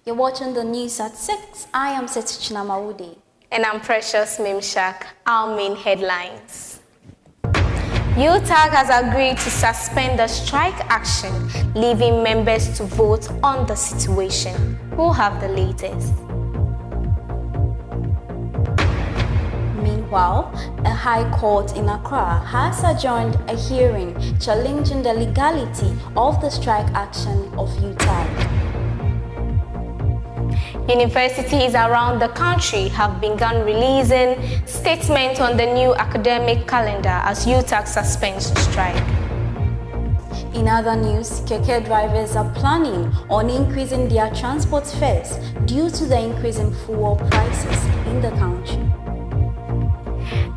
You're watching the news at 6. I am Setutsinam. And I'm Precious Mimshak. Our main headlines. UTAG has agreed to suspend the strike action, leaving members to vote on the situation. We'll have the latest. Meanwhile, a high court in Accra has adjourned a hearing challenging the legality of the strike action of UTAG. Universities around the country have begun releasing statements on the new academic calendar as UTAG suspends the strike. In other news, keke drivers are planning on increasing their transport fares due to the increase in fuel prices in the country.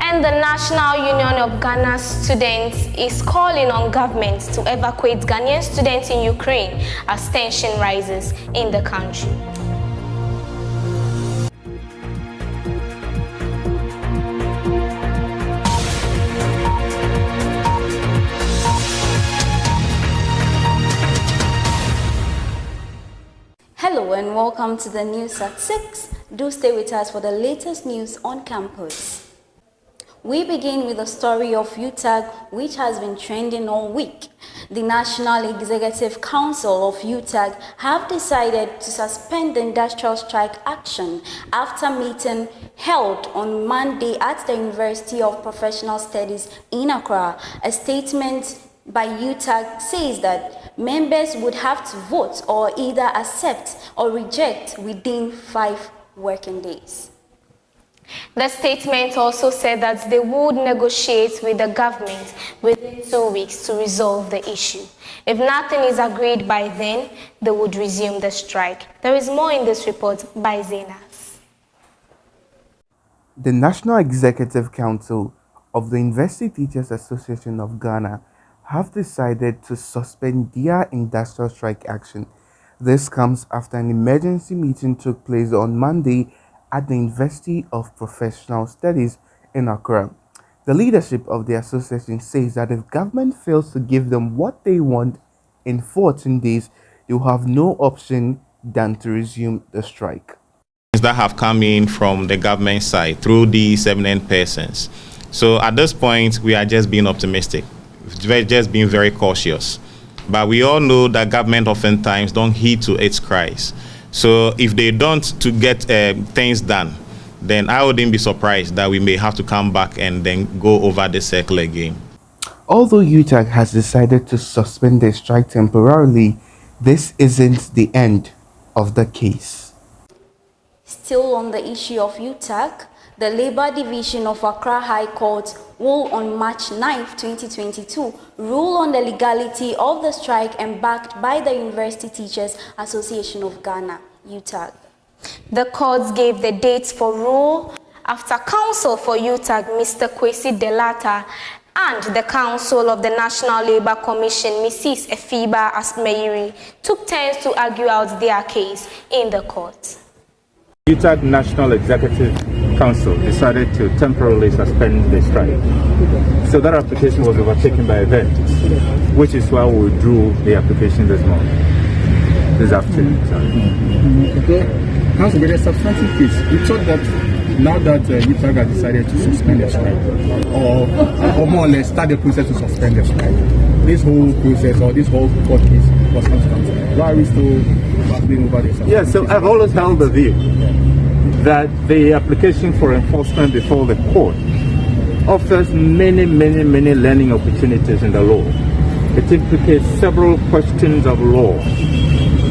And the National Union of Ghana Students is calling on government to evacuate Ghanaian students in Ukraine as tension rises in the country. Hello and welcome to the news at 6. Do stay with us for the latest news on campus. We begin with the story of UTAG, which has been trending all week. The National Executive Council of UTAG have decided to suspend the industrial strike action after meeting held on Monday at the University of Professional Studies in Accra. A statement by UTAG says that members would have to vote or either accept or reject within 5 working days. The statement also said that they would negotiate with the government within 2 weeks to resolve the issue. If nothing is agreed by then, they would resume the strike. There is more in this report by Zenas. The National Executive Council of the University Teachers Association of Ghana have decided to suspend their industrial strike action. This comes after an emergency meeting took place on Monday at the University of Professional Studies in Accra. The leadership of the association says that if government fails to give them what they want in 14 days, they will have no option than to resume the strike. That have come in from the government side through these eminent persons. So at this point, we are just being optimistic. We're just being very cautious. But we all know that government oftentimes don't heed to its cries. So if they don't to get things done, then I wouldn't be surprised that we may have to come back and then go over the circle again. Although UTAG has decided to suspend the strike temporarily, this isn't the end of the case. Still on the issue of UTAG, the Labour Division of Accra High Court will on March 9, 2022, rule on the legality of the strike embarked by the University Teachers Association of Ghana, UTAG. The courts gave the dates for rule after counsel for UTAG, Mr. Kwesi Delata, and the counsel of the National Labour Commission, Mrs. Efiba Asmeiri, took turns to argue out their case in the court. UTAG National Executive Council decided to temporarily suspend the strike. So that application was overtaken by events, which is why we withdrew the application this afternoon. Okay. Council, with a substantive case, we thought that now that UTAG has decided to suspend the strike, or more or less start the process to suspend the strike, this whole process or this whole court case was going to come. Why are we still battling over this? Yeah, so I've always held the view that the application for enforcement before the court offers many learning opportunities in the law. It implicates several questions of law,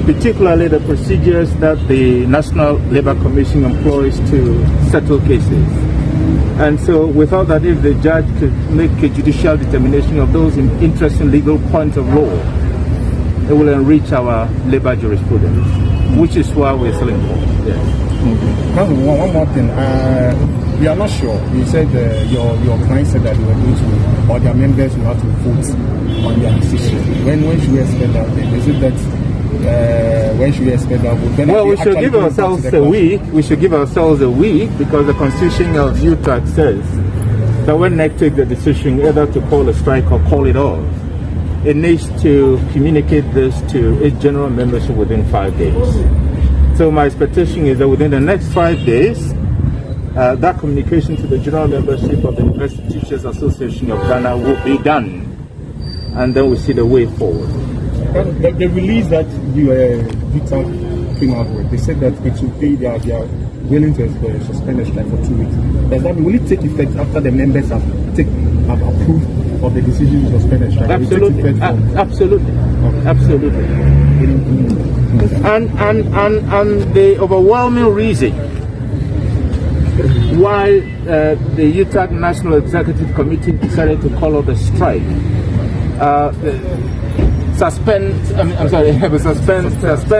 particularly the procedures that the National Labour Commission employs to settle cases. And so we thought that if the judge could make a judicial determination of those interesting legal points of law, it will enrich our labour jurisprudence, which is why we're selling for. Yes. One more thing. We are not sure. You said your client said that they were going to, or their members will have to vote on their decision. When should we expect that? Is it that when should we expect that? Well, we should give ourselves a week. We should give ourselves a week because the Constitution of UTAG says that when NEC takes the decision either to call a strike or call it off, it needs to communicate this to its general membership within 5 days. So my expectation is that within the next 5 days, that communication to the general membership of the University Teachers Association of Ghana will be done, and then we'll see the way forward. The release that UTAG came out with, they said that it will be they are willing to suspend the strike for 2 weeks. Does that mean, will it take effect after the members have approved of the decision to suspend the strike? Absolutely, absolutely, okay. Absolutely. And the overwhelming reason why the UTAG National Executive Committee decided to call off the strike, suspend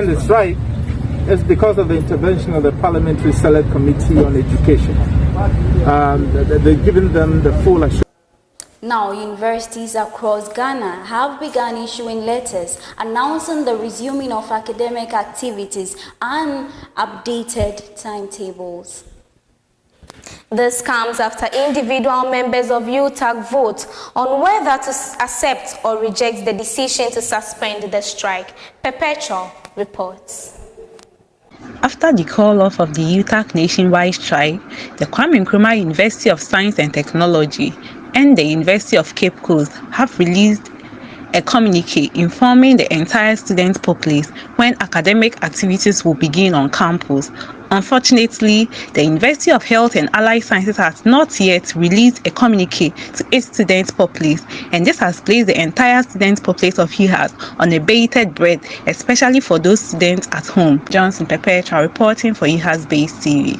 the strike, is because of the intervention of the Parliamentary Select Committee on Education. They've given them the full assurance. Now, universities across Ghana have begun issuing letters announcing the resuming of academic activities and updated timetables. This comes after individual members of UTAG vote on whether to accept or reject the decision to suspend the strike. Perpetual reports. After the call-off of the UTAG nationwide strike, the Kwame Nkrumah University of Science and Technology and the University of Cape Coast have released a communique informing the entire student populace when academic activities will begin on campus. Unfortunately, the University of Health and Allied Sciences has not yet released a communique to its student populace, and this has placed the entire student populace of UHAS on a bated breath, especially for those students at home. Johnson Perpetua reporting for UHAS Base TV.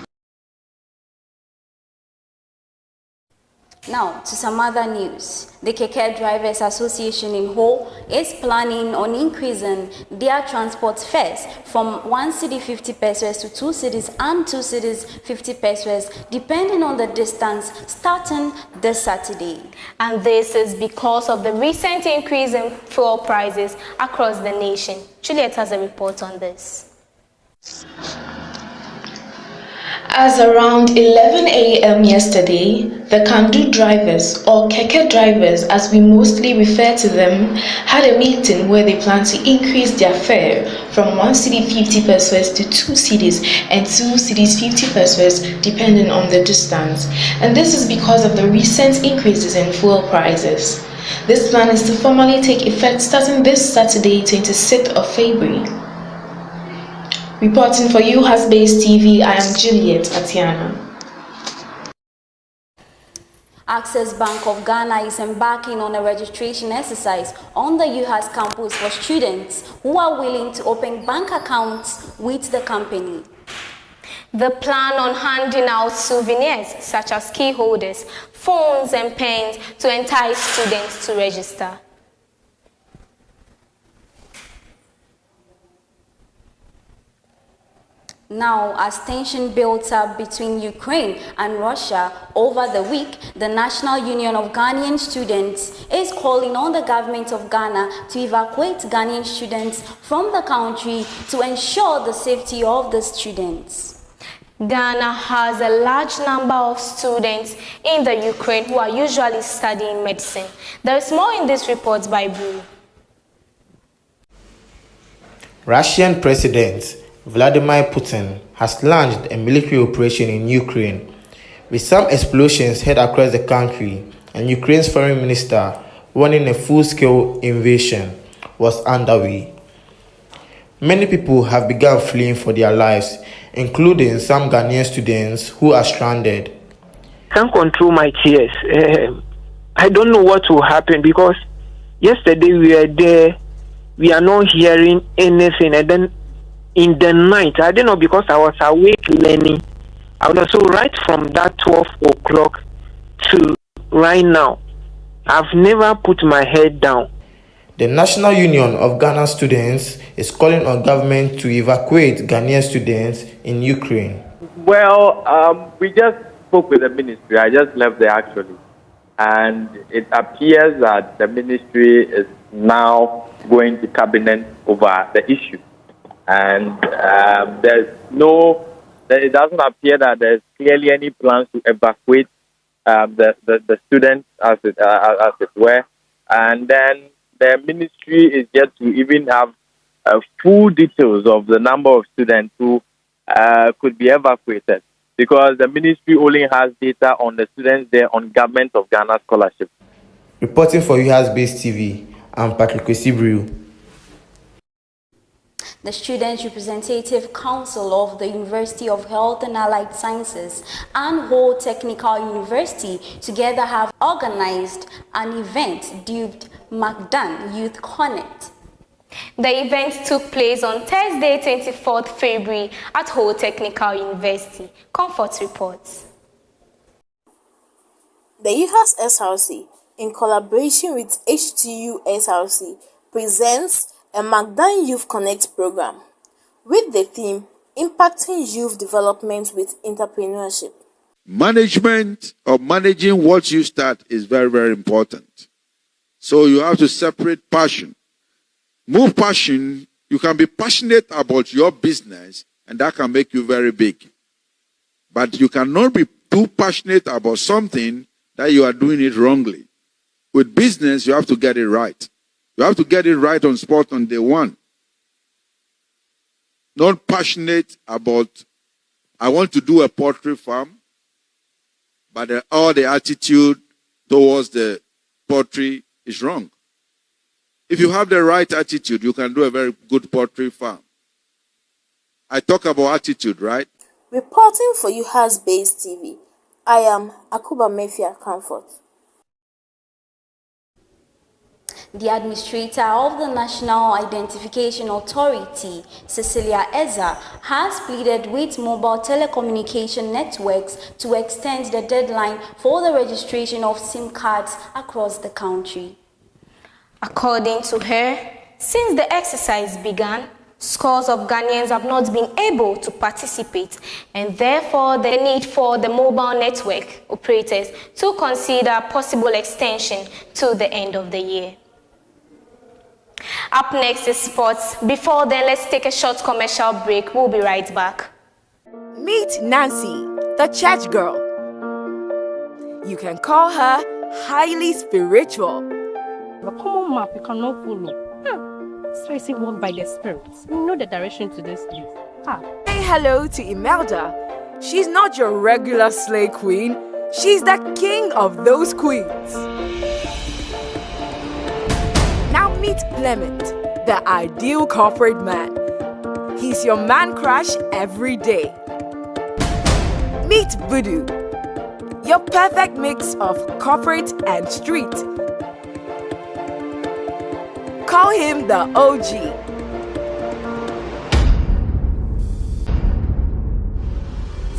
Now, to some other news. The Keke Drivers Association in Ho is planning on increasing their transport fares from 1 cedi 50 pesos to 2 cedis and 2 cedis 50 pesos, depending on the distance, starting this Saturday. And this is because of the recent increase in fuel prices across the nation. Juliet has a report on this. As around 11 a.m. yesterday, the Kandu drivers, or Keke drivers as we mostly refer to them, had a meeting where they plan to increase their fare from 1 cedi 50 pesos to 2 cedis and 2 cedis 50 pesos depending on the distance. And this is because of the recent increases in fuel prices. This plan is to formally take effect starting this Saturday, 26th of February. Reporting for UHAS Base TV, I am Juliet Atiana. Access Bank of Ghana is embarking on a registration exercise on the UHAS campus for students who are willing to open bank accounts with the company. The plan on handing out souvenirs such as key holders, phones and pens to entice students to register. Now, as tension builds up between Ukraine and Russia over the week, the National Union of Ghanaian Students is calling on the government of Ghana to evacuate Ghanaian students from the country to ensure the safety of the students. Ghana has a large number of students in the Ukraine who are usually studying medicine. There is more in this report by Bru. Russian President Vladimir Putin has launched a military operation in Ukraine, with some explosions heard across the country, and Ukraine's foreign minister warning a full-scale invasion was underway. Many people have begun fleeing for their lives, including some Ghanaian students who are stranded. I can't control my tears. I don't know what will happen because yesterday we were there, we are not hearing anything, and then in the night, I don't know, because I was awake learning. I was also right from that 12 o'clock to right now. I've never put my head down. The National Union of Ghana Students is calling on government to evacuate Ghanaian students in Ukraine. Well, we just spoke with the ministry. I just left there actually. And it appears that the ministry is now going to cabinet over the issue. And it doesn't appear that there's clearly any plans to evacuate the students as it were. And then the ministry is yet to even have full details of the number of students who could be evacuated, because the ministry only has data on the students there on Government of Ghana scholarship. Reporting for UHAS Base TV, I'm Patrick Kwesibriu. The Student Representative Council of the University of Health and Allied Sciences and Ho Technical University together have organized an event dubbed Magdan Youth Connect. The event took place on Thursday, 24th February at Ho Technical University. Comfort reports. The UHAS SRC, in collaboration with HTU SRC, presents a Magdan Youth Connect program with the theme Impacting Youth Development with Entrepreneurship. Management or managing what you start is very, very important. So you have to separate passion. Move passion, you can be passionate about your business and that can make you very big. But you cannot be too passionate about something that you are doing it wrongly. With business, you have to get it right. You have to get it right on spot on day one. Not passionate about, I want to do a poultry farm, but all the attitude towards the poultry is wrong. If you have the right attitude, you can do a very good poultry farm. I talk about attitude, right? Reporting for UHAS Base TV, I am Akuba Mefia Comfort. The administrator of the National Identification Authority, Cecilia Eza, has pleaded with mobile telecommunication networks to extend the deadline for the registration of SIM cards across the country. According to her, since the exercise began, scores of Ghanaians have not been able to participate, and therefore the need for the mobile network operators to consider possible extension to the end of the year. Up next is sports. Before then, let's take a short commercial break. We'll be right back. Meet Nancy, the church girl. You can call her highly spiritual. The common map you cannot follow. So I say walk by the spirits. You know the direction to this place. Say hello to Imelda. She's not your regular slay queen. She's the king of those queens. Now meet Clement, the ideal corporate man. He's your man crush every day. Meet Voodoo, your perfect mix of corporate and street. Call him the OG.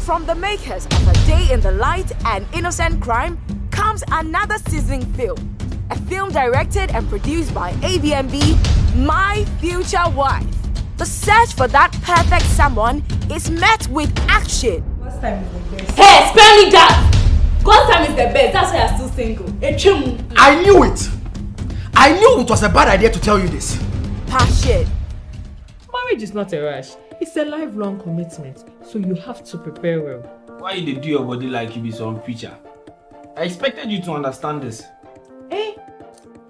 From the makers of A Day in the Light and Innocent Crime comes another sizzling film. A film directed and produced by ABMB, My Future Wife. The search for that perfect someone is met with action. God's time is the best. Hey, spare me that! God's time is the best. That's why you're still single. I knew it! I knew it was a bad idea to tell you this. Passion. Marriage is not a rush. It's a lifelong commitment. So you have to prepare well. Why you do your body like you be some preacher? I expected you to understand this. Eh?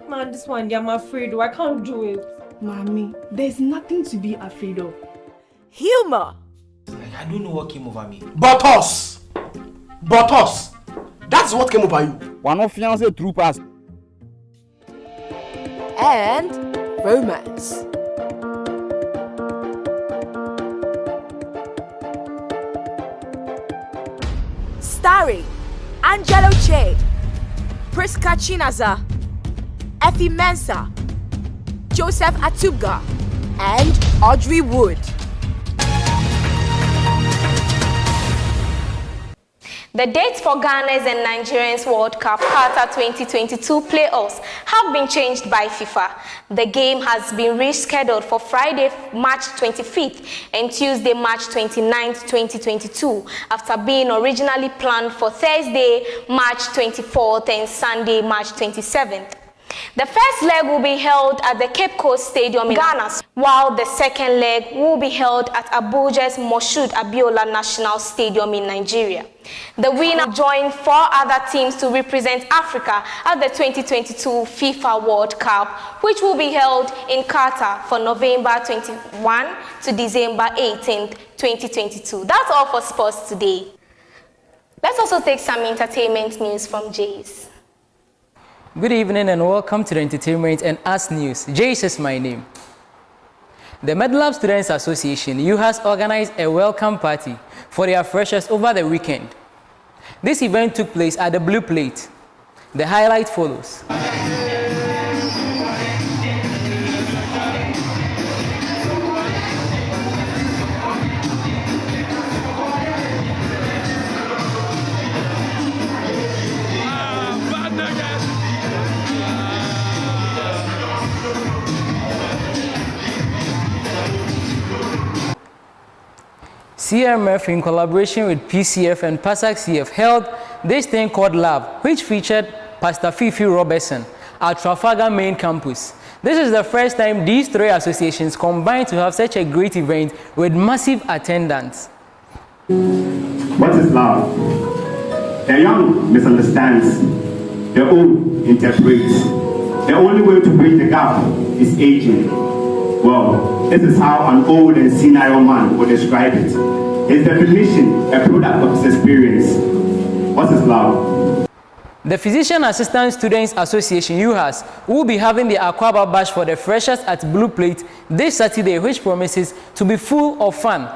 Man, this one, I'm afraid of. I can't do it. Mommy, there's nothing to be afraid of. Humor. I don't know what came over me. But us. That's what came over you. One of fiancé troopers. And romance. Starring Angelo Che, Priska Chinaza, Effie Mensah, Joseph Atubga, and Audrey Wood. The dates for Ghana's and Nigerians World Cup Qatar 2022 playoffs have been changed by FIFA. The game has been rescheduled for Friday, March 25th and Tuesday, March 29th, 2022, after being originally planned for Thursday, March 24th and Sunday, March 27th. The first leg will be held at the Cape Coast Stadium in Ghana, while the second leg will be held at Abuja's Moshood Abiola National Stadium in Nigeria. The winner joined 4 other teams to represent Africa at the 2022 FIFA World Cup, which will be held in Qatar from November 21 to December 18, 2022. That's all for sports today. Let's also take some entertainment news from Jace. Good evening and welcome to the Entertainment and Arts News. Jace is my name. The Medlab Students Association, UHAS, organized a welcome party for their freshers over the weekend. This event took place at the Blue Plate. The highlight follows. CMF, in collaboration with PCF and PASAC CF, held this thing called Lab, which featured Pastor Fifi Robertson at Trafalgar Main Campus. This is the first time these 3 associations combined to have such a great event with massive attendance. What is love? The young misunderstands, the old interprets. The only way to bridge the gap is aging. Well, this is how an old and senile man would describe it. His definition, a product of his experience. What is love? The Physician Assistant Students Association, UHAS, will be having the Aquaba Bash for the freshers at Blue Plate this Saturday, which promises to be full of fun.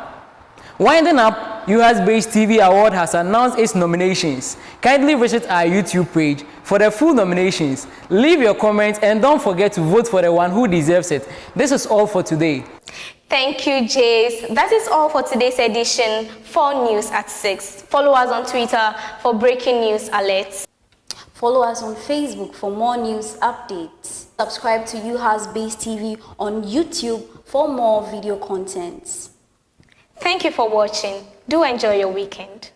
Winding up, UHAS Base TV Award has announced its nominations. Kindly visit our YouTube page for the full nominations. Leave your comments and don't forget to vote for the one who deserves it. This is all for today. Thank you, Jace. That is all for today's edition for News at 6. Follow us on Twitter for breaking news alerts. Follow us on Facebook for more news updates. Subscribe to UHAS Base TV on YouTube for more video contents. Thank you for watching. Do enjoy your weekend.